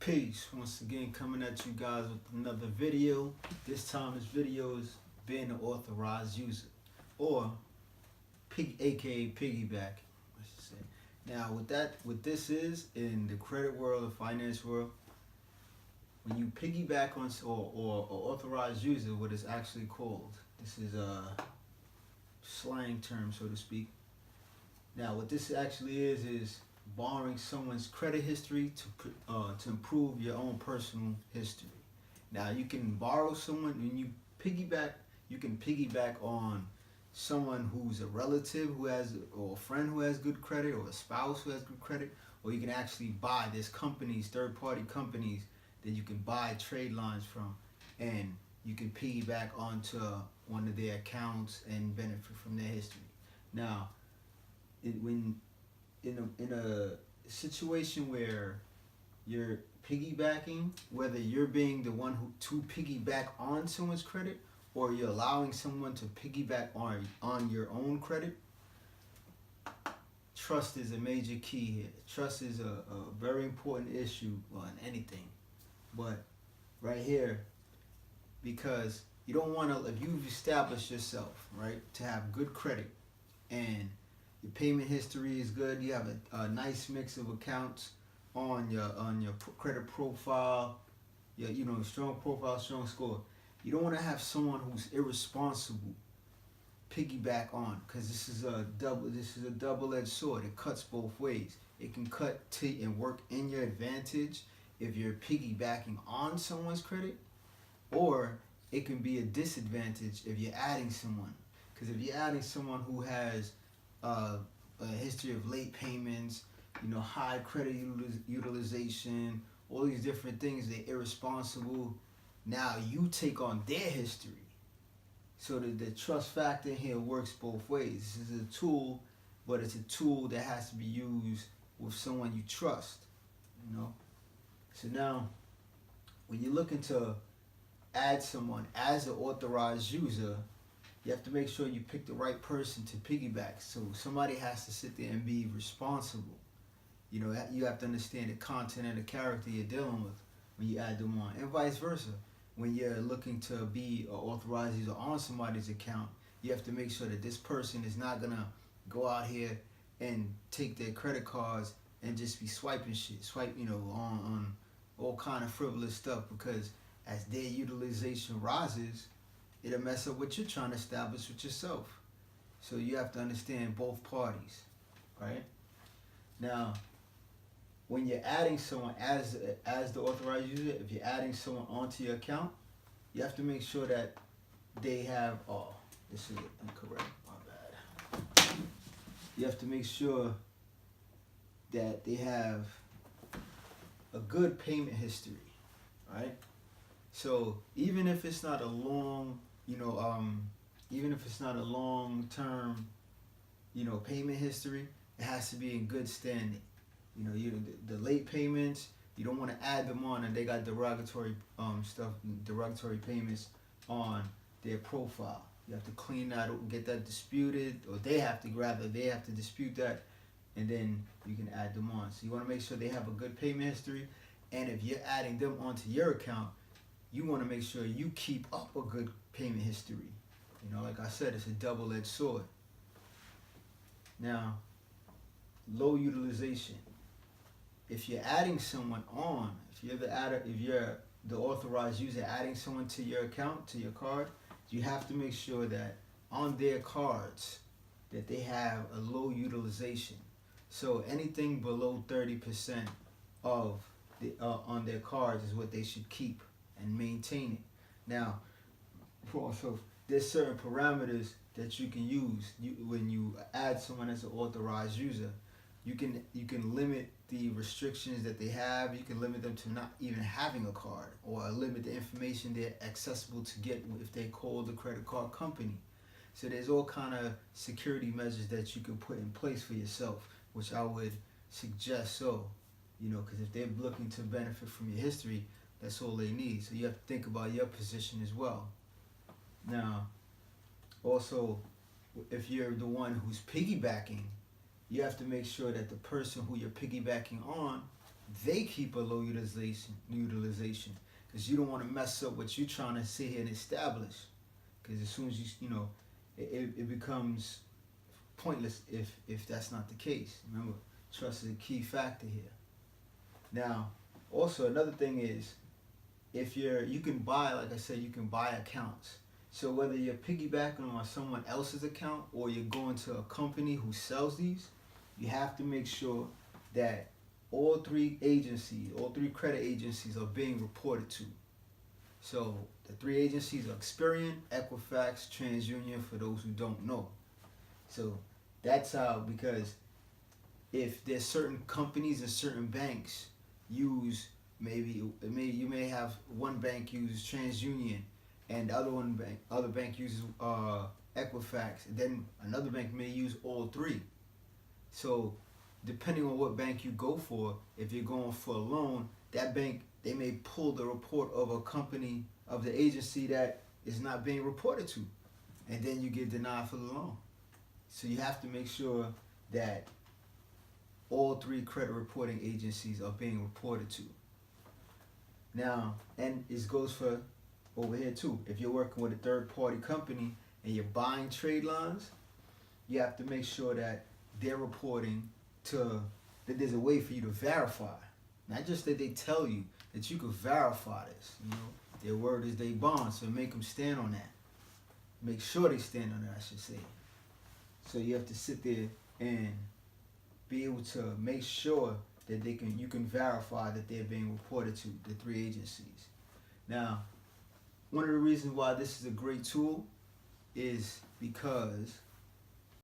Peace. Once again, coming at you guys with another video. This time, this video is being an authorized user, or aka piggyback, I should say. Now, what this is in the credit world, the finance world, when you piggyback on or authorized user, what it's actually called. This is a slang term, so to speak. Now, what this actually is borrowing someone's credit history to improve your own personal history. Now, you can borrow someone when you piggyback. You can piggyback on someone who's a relative who has, or a friend who has good credit, or a spouse who has good credit, or you can actually buy. There's companies, third-party companies that you can buy trade lines from, and you can piggyback onto one of their accounts and benefit from their history. Now, in a situation where you're piggybacking, whether you're being the one to piggyback on someone's credit, or you're allowing someone to piggyback on your own credit, trust is a major key here. Trust is a very important issue on anything, but right here, because you don't want to, if you've established yourself, right, to have good credit, and your payment history is good, you have a nice mix of accounts on your credit profile, your strong profile, strong score. You don't want to have someone who's irresponsible piggyback on, because this is a double-edged sword. It cuts both ways. It can cut to and work in your advantage if you're piggybacking on someone's credit, or it can be a disadvantage if you're adding someone. Because if you're adding someone who has a history of late payments, high credit utilization, all these different things, they're irresponsible. Now you take on their history. So the trust factor here works both ways. This is a tool, but it's a tool that has to be used with someone you trust. So now, when you're looking to add someone as an authorized user, you have to make sure you pick the right person to piggyback. So somebody has to sit there and be responsible. You have to understand the content and the character you're dealing with when you add them on, and vice versa. When you're looking to be an authorized user on somebody's account, you have to make sure that this person is not gonna go out here and take their credit cards and just be swiping shit, on all kind of frivolous stuff, because as their utilization rises, it'll mess up what you're trying to establish with yourself. So you have to understand both parties, right? Now, when you're adding someone as the authorized user, if you're adding someone onto your account, you have to make sure that they have, this is incorrect, my bad. You have to make sure that they have a good payment history, right? So even if it's not a long, even if it's not a long-term, payment history, it has to be in good standing. The late payments, you don't want to add them on and they got derogatory payments on their profile. You have to clean that up, get that disputed, or they have to dispute that, and then you can add them on. So you want to make sure they have a good payment history, and if you're adding them onto your account, you want to make sure you keep up a good payment history. Like I said, it's a double-edged sword. Now, low utilization. If you're adding someone on, if you're the authorized user adding someone to your account, to your card, you have to make sure that on their cards that they have a low utilization. So anything below 30% of on their cards is what they should keep and maintain it. Now, also, there's certain parameters that you can use when you add someone as an authorized user. You can limit the restrictions that they have. You can limit them to not even having a card, or limit the information they're accessible to get if they call the credit card company. So there's all kind of security measures that you can put in place for yourself, which I would suggest so, because if they're looking to benefit from your history, that's all they need. So you have to think about your position as well. Now, also, if you're the one who's piggybacking, you have to make sure that the person who you're piggybacking on they keep a low utilization, because you don't want to mess up what you're trying to sit here and establish. Because as soon as it becomes pointless if that's not the case. Remember, trust is a key factor here. Now, also another thing is, if you can buy, like I said, you can buy accounts. So whether you're piggybacking on someone else's account or you're going to a company who sells these, you have to make sure that all three credit agencies are being reported to. So the three agencies are Experian, Equifax, TransUnion, for those who don't know. So that's how, because if there's certain companies and certain banks use, you may have one bank use TransUnion and the other bank uses Equifax, and then another bank may use all three. So depending on what bank you go for, if you're going for a loan, that bank, they may pull the report of a company, of the agency that is not being reported to, and then you get denied for the loan. So you have to make sure that all three credit reporting agencies are being reported to. Now, and it goes for over here too. If you're working with a third party company and you're buying trade lines, you have to make sure that they're reporting to, that there's a way for you to verify. Not just that they tell you, that you can verify this. Their word is their bond, so make them stand on that. Make sure they stand on it, I should say. So you have to sit there and be able to make sure that you can verify that they're being reported to the three agencies. Now, one of the reasons why this is a great tool is because